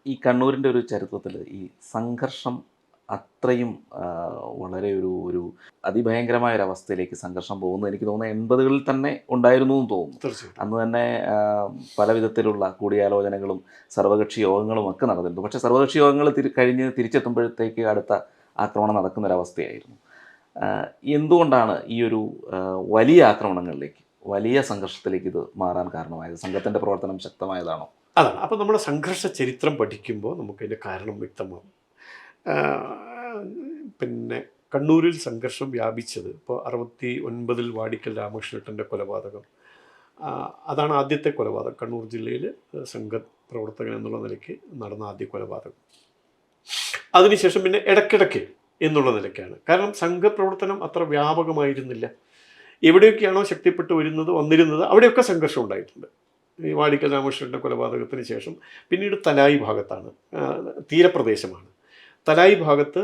ഈ കണ്ണൂരിൻ്റെ ഒരു ചരിത്രത്തിൽ ഈ സംഘർഷം അത്രയും വളരെ ഒരു അതിഭയങ്കരമായ ഒരു അവസ്ഥയിലേക്ക് സംഘർഷം പോകുന്നത് എനിക്ക് തോന്നുന്നു 80കളിൽ തന്നെ ഉണ്ടായിരുന്നു എന്ന് തോന്നുന്നു. തീർച്ചയായിട്ടും. അന്ന് തന്നെ പല വിധത്തിലുള്ള കൂടിയാലോചനകളും സർവകക്ഷി യോഗങ്ങളും ഒക്കെ നടന്നിട്ടുണ്ട്. പക്ഷേ സർവകക്ഷി യോഗങ്ങൾ കഴിഞ്ഞ് തിരിച്ചെത്തുമ്പോഴത്തേക്ക് അടുത്ത ആക്രമണം നടക്കുന്നൊരവസ്ഥയായിരുന്നു. എന്തുകൊണ്ടാണ് ഈ ഒരു വലിയ ആക്രമണങ്ങളിലേക്ക്, വലിയ സംഘർഷത്തിലേക്ക് ഇത് മാറാൻ കാരണമായത്? സംഘത്തിൻ്റെ പ്രവർത്തനം ശക്തമായതാണോ? അതാണ്. അപ്പോൾ നമ്മൾ സംഘർഷ ചരിത്രം പഠിക്കുമ്പോൾ നമുക്കതിൻ്റെ കാരണം വ്യക്തമാകും. പിന്നെ കണ്ണൂരിൽ സംഘർഷം വ്യാപിച്ചത് ഇപ്പോൾ 69 വാടിക്കൽ രാമകൃഷ്ണേട്ടൻ്റെ കൊലപാതകം, അതാണ് ആദ്യത്തെ കൊലപാതകം. കണ്ണൂർ ജില്ലയിൽ സംഘപ്രവർത്തകൻ എന്നുള്ള നിലയ്ക്ക് നടന്ന ആദ്യ കൊലപാതകം. അതിനുശേഷം പിന്നെ ഇടയ്ക്കിടയ്ക്ക് എന്നുള്ള നിലയ്ക്കാണ്. കാരണം സംഘപ്രവർത്തനം അത്ര വ്യാപകമായിരുന്നില്ല. എവിടെയൊക്കെയാണോ ശക്തിപ്പെട്ട് വന്നിരുന്നത് അവിടെയൊക്കെ സംഘർഷം ഉണ്ടായിട്ടുണ്ട്. ഈ വാടിക്കൽ രാമകൃഷ്ണൻ്റെ കൊലപാതകത്തിന് ശേഷം പിന്നീട് തലായി ഭാഗത്താണ്, തീരപ്രദേശമാണ്. തലായി ഭാഗത്ത്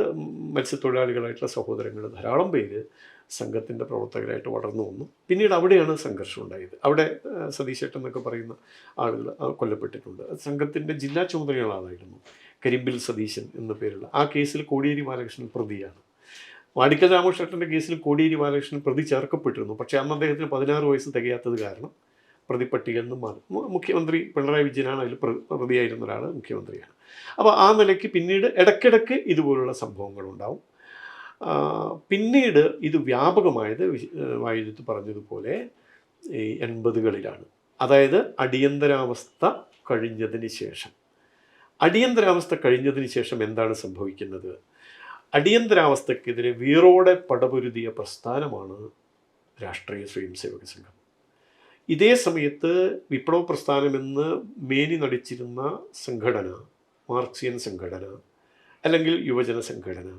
മത്സ്യത്തൊഴിലാളികളായിട്ടുള്ള സഹോദരങ്ങൾ ധാരാളം പേര് സംഘത്തിൻ്റെ പ്രവർത്തകരായിട്ട് വളർന്നു വന്നു. പിന്നീട് അവിടെയാണ് സംഘർഷം ഉണ്ടായത്. അവിടെ സതീശേട്ടൻ എന്നൊക്കെ പറയുന്ന ആളുകൾ കൊല്ലപ്പെട്ടിട്ടുണ്ട്. സംഘത്തിൻ്റെ ജില്ലാ ചുമതലയാളായിരുന്നു കരിമ്പിൽ സതീശൻ എന്ന പേരുള്ള. ആ കേസിൽ കോടിയേരി ബാലകൃഷ്ണൻ പ്രതിയാണ്. വാടിക്കൽ രാമകൃഷ്ണൻ്റെ കേസിൽ കോടിയേരി ബാലകൃഷ്ണൻ പ്രതി ചേർക്കപ്പെട്ടിരുന്നു. പക്ഷേ അന്ന് അദ്ദേഹത്തിന് 16 വയസ്സ് തികയാത്തത് കാരണം പ്രതിപ്പട്ടികയിൽ നിന്ന് മാറി. മുഖ്യമന്ത്രി പിണറായി വിജയനാണ് അതിൽ പ്രതിയായിരുന്ന ഒരാൾ, മുഖ്യമന്ത്രിയാണ്. അപ്പോൾ ആ നിലയ്ക്ക് പിന്നീട് ഇടയ്ക്കിടയ്ക്ക് ഇതുപോലുള്ള സംഭവങ്ങളുണ്ടാവും. പിന്നീട് ഇത് വ്യാപകമായത് വായുജിത്ത് പറഞ്ഞതുപോലെ ഈ 80കളിലാണ്. അതായത് അടിയന്തരാവസ്ഥ കഴിഞ്ഞതിന് ശേഷം. അടിയന്തരാവസ്ഥ കഴിഞ്ഞതിന് ശേഷം എന്താണ് സംഭവിക്കുന്നത്? അടിയന്തരാവസ്ഥക്കെതിരെ വീറോടെ പടപൊരുതിയ പ്രസ്ഥാനമാണ് രാഷ്ട്രീയ സ്വയംസേവക സംഘം. ഇതേ സമയത്ത് വിപ്ലവ പ്രസ്ഥാനമെന്ന് മേനി നടിച്ചിരുന്ന സംഘടന, മാർക്സിയൻ സംഘടന അല്ലെങ്കിൽ യുവജന സംഘടന,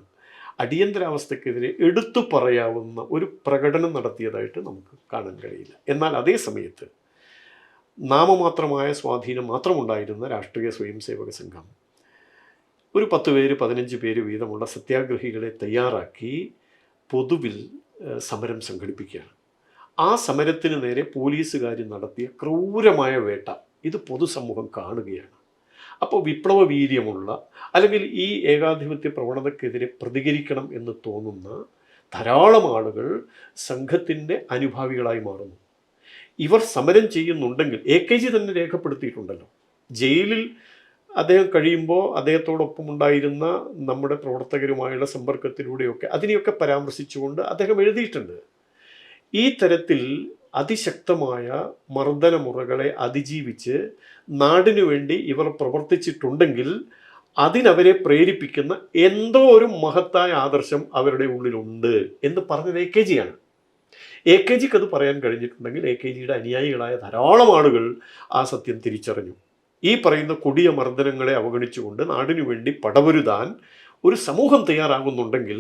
അടിയന്തരാവസ്ഥക്കെതിരെ എടുത്തു പറയാവുന്ന ഒരു പ്രകടനം നടത്തിയതായിട്ട് നമുക്ക് കാണാൻ കഴിയില്ല. എന്നാൽ അതേ സമയത്ത് നാമമാത്രമായ സ്വാധീനം മാത്രമുണ്ടായിരുന്ന രാഷ്ട്രീയ സ്വയംസേവക സംഘം ഒരു 10 പേര് 15 പേര് വീതമുള്ള സത്യാഗ്രഹികളെ തയ്യാറാക്കി പൊതുവിൽ സമരം സംഘടിപ്പിക്കുകയാണ്. ആ സമരത്തിന് നേരെ പോലീസുകാർ നടത്തിയ ക്രൂരമായ വേട്ട ഇത് പൊതുസമൂഹം കാണുകയാണ്. അപ്പോൾ വിപ്ലവ വീര്യമുള്ള അല്ലെങ്കിൽ ഈ ഏകാധിപത്യ പ്രവണതക്കെതിരെ പ്രതികരിക്കണം എന്ന് തോന്നുന്ന ധാരാളം ആളുകൾ സംഘത്തിൻ്റെ അനുഭാവികളായി മാറുന്നു. ഇവർ സമരം ചെയ്യുന്നുണ്ടെങ്കിൽ AKG തന്നെ രേഖപ്പെടുത്തിയിട്ടുണ്ടല്ലോ. ജയിലിൽ അദ്ദേഹം കഴിയുമ്പോൾ അദ്ദേഹത്തോടൊപ്പം ഉണ്ടായിരുന്ന നമ്മുടെ പ്രവർത്തകരുമായുള്ള സമ്പർക്കത്തിലൂടെയൊക്കെ അതിനെയൊക്കെ പരാമർശിച്ചുകൊണ്ട് അദ്ദേഹം എഴുതിയിട്ടുണ്ട്. ഈ തരത്തിൽ അതിശക്തമായ മർദ്ദനമുറകളെ അതിജീവിച്ച് നാടിനു വേണ്ടി ഇവർ പ്രവർത്തിച്ചിട്ടുണ്ടെങ്കിൽ അതിനവരെ പ്രേരിപ്പിക്കുന്ന എന്തോ ഒരു മഹത്തായ ആദർശം അവരുടെ ഉള്ളിലുണ്ട് എന്ന് പറഞ്ഞത് AKG ആണ്. AKGക്ക് അത് പറയാൻ കഴിഞ്ഞിട്ടുണ്ടെങ്കിൽ AKGയുടെ അനുയായികളായ ധാരാളം ആളുകൾ ആ സത്യം തിരിച്ചറിഞ്ഞു. ഈ പറയുന്ന കൊടിയ മർദ്ദനങ്ങളെ അവഗണിച്ചുകൊണ്ട് നാടിനു വേണ്ടി പടപൊരുതാൻ ഒരു സമൂഹം തയ്യാറാകുന്നുണ്ടെങ്കിൽ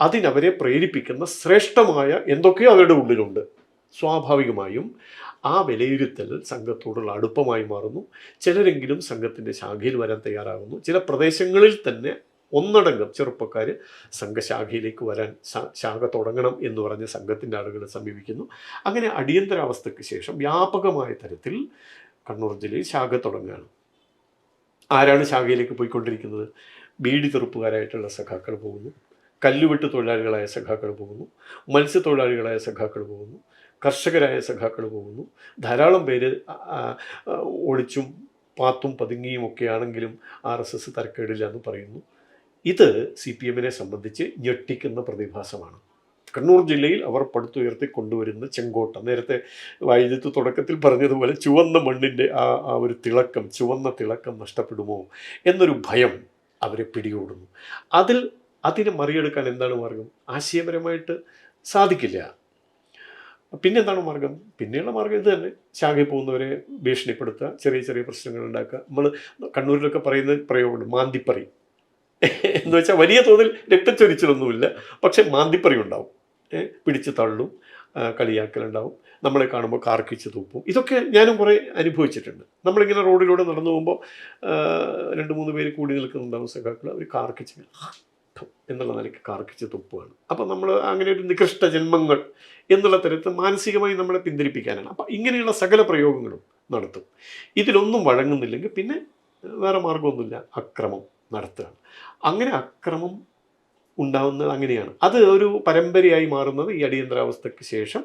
അതിനവരെ പ്രേരിപ്പിക്കുന്ന ശ്രേഷ്ഠമായ എന്തൊക്കെയോ അവരുടെ ഉള്ളിലുണ്ട്. സ്വാഭാവികമായും ആ വിലയിരുത്തൽ സംഘത്തോടുള്ള അടുപ്പമായി മാറുന്നു. ചിലരെങ്കിലും സംഘത്തിൻ്റെ ശാഖയിൽ വരാൻ തയ്യാറാകുന്നു. ചില പ്രദേശങ്ങളിൽ തന്നെ ഒന്നടങ്കം ചെറുപ്പക്കാർ സംഘശാഖയിലേക്ക് വരാൻ ശാഖ തുടങ്ങണം എന്ന് പറഞ്ഞ് സംഘത്തിൻ്റെ ആളുകളെ സമീപിക്കുന്നു. അങ്ങനെ അടിയന്തരാവസ്ഥയ്ക്ക് ശേഷം വ്യാപകമായ തരത്തിൽ കണ്ണൂർ ജില്ലയിൽ ശാഖ തുടങ്ങുകയാണ്. ആരാണ് ശാഖയിലേക്ക് പോയിക്കൊണ്ടിരിക്കുന്നത്? ബീഡി തെറുപ്പുകാരായിട്ടുള്ള സഖാക്കൾ പോകുന്നു, കല്ലുവെട്ട് തൊഴിലാളികളായ സഖാക്കൾ പോകുന്നു, മത്സ്യത്തൊഴിലാളികളായ സഖാക്കൾ പോകുന്നു, കർഷകരായ സഖാക്കൾ പോകുന്നു. ധാരാളം പേര് ഒളിച്ചും പാത്തും പതുങ്ങിയും ഒക്കെ ആണെങ്കിലും RSS തരക്കേടില്ല എന്ന് പറയുന്നു. ഇത് CPMനെ സംബന്ധിച്ച് ഞെട്ടിക്കുന്ന പ്രതിഭാസമാണ്. കണ്ണൂർ ജില്ലയിൽ അവർ പടുത്തുയർത്തി കൊണ്ടുവരുന്ന ചെങ്കോട്ട, നേരത്തെ വൈദ്യുതി തുടക്കത്തിൽ പറഞ്ഞതുപോലെ ചുവന്ന മണ്ണിൻ്റെ ആ ഒരു തിളക്കം, ചുവന്ന തിളക്കം നഷ്ടപ്പെടുമോ എന്നൊരു ഭയം അവരെ പിടികൂടുന്നു. അതിനെ മറികടക്കാൻ എന്താണ് മാർഗം? ആശയപരമായിട്ട് സാധിക്കില്ല. പിന്നെന്താണ് മാർഗം? പിന്നെയുള്ള മാർഗം ഇത് തന്നെ. ശാഖയിൽ പോകുന്നവരെ ഭീഷണിപ്പെടുത്തുക, ചെറിയ ചെറിയ പ്രശ്നങ്ങൾ ഉണ്ടാക്കുക. നമ്മൾ കണ്ണൂരിലൊക്കെ പറയുന്ന പ്രയോഗമുണ്ട്, മാന്തിപ്പറി എന്ന് വെച്ചാൽ വലിയ തോതിൽ രക്തച്ചൊരിച്ചിലൊന്നുമില്ല, പക്ഷെ മാന്തിപ്പറി ഉണ്ടാവും. പിടിച്ച് തള്ളും, കളിയാക്കലുണ്ടാവും, നമ്മളെ കാണുമ്പോൾ കാർക്കിച്ച് തൂപ്പും. ഇതൊക്കെ ഞാനും കുറേ അനുഭവിച്ചിട്ടുണ്ട്. നമ്മളിങ്ങനെ റോഡിലൂടെ നടന്നു പോകുമ്പോൾ 2-3 പേര് കൂടി നിൽക്കുന്നുണ്ടാവും സഖാക്കൾ, അവർ കാർക്കിച്ച് എന്നുള്ള നിലയ്ക്ക് കാർക്കിച്ച് തുപ്പുകയാണ്. അപ്പം നമ്മൾ അങ്ങനെ ഒരു നികൃഷ്ട ജന്മങ്ങൾ എന്നുള്ള തരത്തിൽ മാനസികമായി നമ്മളെ പിന്തിരിപ്പിക്കാനാണ്. അപ്പം ഇങ്ങനെയുള്ള സകല പ്രയോഗങ്ങളും നടത്തും. ഇതിലൊന്നും വഴങ്ങുന്നില്ലെങ്കിൽ പിന്നെ വേറെ മാർഗമൊന്നുമില്ല, അക്രമം നടത്തുകയാണ്. അങ്ങനെ അക്രമം ഉണ്ടാവുന്നത് അങ്ങനെയാണ്. അത് ഒരു പരമ്പരയായി മാറുന്നത് ഈ അടിയന്തരാവസ്ഥയ്ക്ക് ശേഷം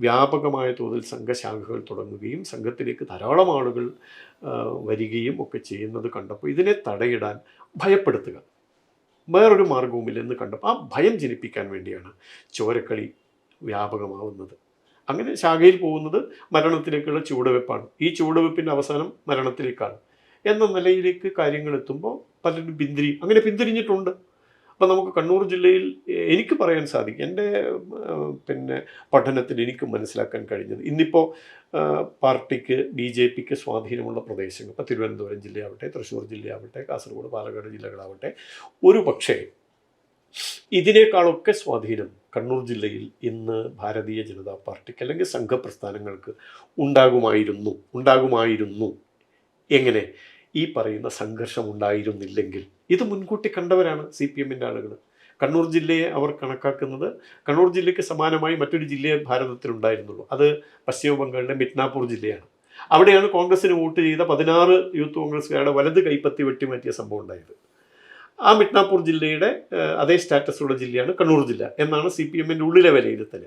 വ്യാപകമായ തോതിൽ സംഘശാഖകൾ തുടങ്ങുകയും സംഘത്തിലേക്ക് ധാരാളം ആളുകൾ വരികയും ഒക്കെ ചെയ്യുന്നത് കണ്ടപ്പോൾ ഇതിനെ തടയിടാൻ ഭയപ്പെടുത്തുക, വേറൊരു മാർഗവുമില്ല എന്ന് കണ്ടപ്പോൾ ആ ഭയം ജനിപ്പിക്കാൻ വേണ്ടിയാണ് ചോരക്കളി വ്യാപകമാവുന്നത്. അങ്ങനെ ശാഖയിൽ പോകുന്നത് മരണത്തിലേക്കുള്ള ചുവടുവെപ്പാണ്. ഈ ചുവടുവെപ്പിൻ്റെ അവസാനം മരണത്തിലേക്കാണ് എന്ന നിലയിലേക്ക് കാര്യങ്ങൾ എത്തുമ്പോൾ പലരും അങ്ങനെ പിന്തിരിഞ്ഞിട്ടുണ്ട്. അപ്പം നമുക്ക് കണ്ണൂർ ജില്ലയിൽ എനിക്ക് പറയാൻ സാധിക്കും, എൻ്റെ പഠനത്തിൽ എനിക്ക് മനസ്സിലാക്കാൻ കഴിഞ്ഞത്, ഇന്നിപ്പോൾ പാർട്ടിക്ക് BJPക്ക് സ്വാധീനമുള്ള പ്രദേശങ്ങൾ, ഇപ്പോൾ തിരുവനന്തപുരം ജില്ലയാവട്ടെ, തൃശ്ശൂർ ജില്ലയാവട്ടെ, കാസർഗോഡ്, പാലക്കാട് ജില്ലകളാവട്ടെ, ഒരു പക്ഷേ ഇതിനേക്കാളൊക്കെ സ്വാധീനം കണ്ണൂർ ജില്ലയിൽ ഇന്ന് ഭാരതീയ ജനതാ പാർട്ടിക്ക് അല്ലെങ്കിൽ സംഘപ്രസ്ഥാനങ്ങൾക്ക് ഉണ്ടാകുമായിരുന്നു. എങ്ങനെ? ഈ പറയുന്ന സംഘർഷം ഉണ്ടായിരുന്നില്ലെങ്കിൽ. ഇത് മുൻകൂട്ടി കണ്ടവരാണ് CPMൻ്റെ ആളുകൾ. കണ്ണൂർ ജില്ലയെ അവർ കണക്കാക്കുന്നത്, കണ്ണൂർ ജില്ലയ്ക്ക് സമാനമായി മറ്റൊരു ജില്ലയെ ഭാരതത്തിലുണ്ടായിരുന്നുള്ളൂ, അത് പശ്ചിമ ബംഗാളിലെ മിഡ്നാപൂർ ജില്ലയാണ്. അവിടെയാണ് കോൺഗ്രസിന് വോട്ട് ചെയ്ത 16 യൂത്ത് കോൺഗ്രസ്സുകാരുടെ വലത് കൈപ്പത്തി വെട്ടിമാറ്റിയ സംഭവം ഉണ്ടായത്. ആ മിഡ്നാപൂർ ജില്ലയുടെ അതേ സ്റ്റാറ്റസുള്ള ജില്ലയാണ് കണ്ണൂർ ജില്ല എന്നാണ് CPMൻ്റെ ഉള്ളിലെ വിലയിരുത്തൽ.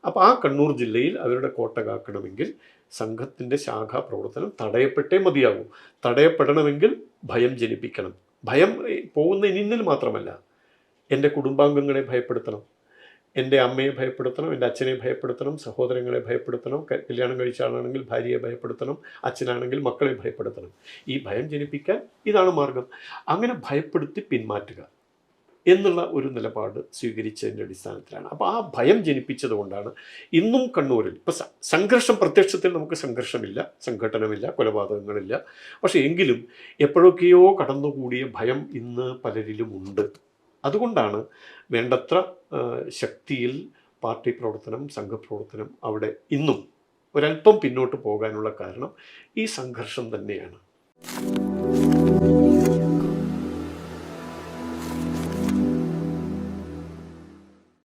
അപ്പോൾ ആ കണ്ണൂർ ജില്ലയിൽ അവരുടെ കോട്ട കാക്കണമെങ്കിൽ സംഘത്തിൻ്റെ ശാഖാ പ്രവർത്തനം തടയപ്പെട്ടേ മതിയാകൂ. തടയപ്പെടണമെങ്കിൽ ഭയം ജനിപ്പിക്കണം. ഭയം പോകുന്ന ഇന്നിൽ മാത്രമല്ല, എൻ്റെ കുടുംബാംഗങ്ങളെ ഭയപ്പെടുത്തണം, എൻ്റെ അമ്മയെ ഭയപ്പെടുത്തണം, എൻ്റെ അച്ഛനെ ഭയപ്പെടുത്തണം, സഹോദരങ്ങളെ ഭയപ്പെടുത്തണം, കല്യാണം കഴിച്ച ആളാണെങ്കിൽ ഭാര്യയെ ഭയപ്പെടുത്തണം, അച്ഛനാണെങ്കിൽ മക്കളെ ഭയപ്പെടുത്തണം. ഈ ഭയം ജനിപ്പിക്കാൻ ഇതാണ് മാർഗം. അങ്ങനെ ഭയപ്പെടുത്തി പിന്മാറ്റുക എന്നുള്ള ഒരു നിലപാട് സ്വീകരിച്ചതിൻ്റെ അടിസ്ഥാനത്തിലാണ്. അപ്പോൾ ആ ഭയം ജനിപ്പിച്ചത് കൊണ്ടാണ് ഇന്നും കണ്ണൂരിൽ ഇപ്പോൾ സംഘർഷം, പ്രത്യക്ഷത്തിൽ നമുക്ക് സംഘർഷമില്ല, സംഘടനമില്ല, കൊലപാതകങ്ങളില്ല. പക്ഷേ എങ്കിലും എപ്പോഴൊക്കെയോ കടന്നുകൂടിയ ഭയം ഇന്ന് പലരിലും ഉണ്ട്. അതുകൊണ്ടാണ് വേണ്ടത്ര ശക്തിയിൽ പാർട്ടി പ്രവർത്തനം, സംഘപ്രവർത്തനം അവിടെ ഇന്നും ഒരല്പം പിന്നോട്ട് പോകാനുള്ള കാരണം ഈ സംഘർഷം തന്നെയാണ്.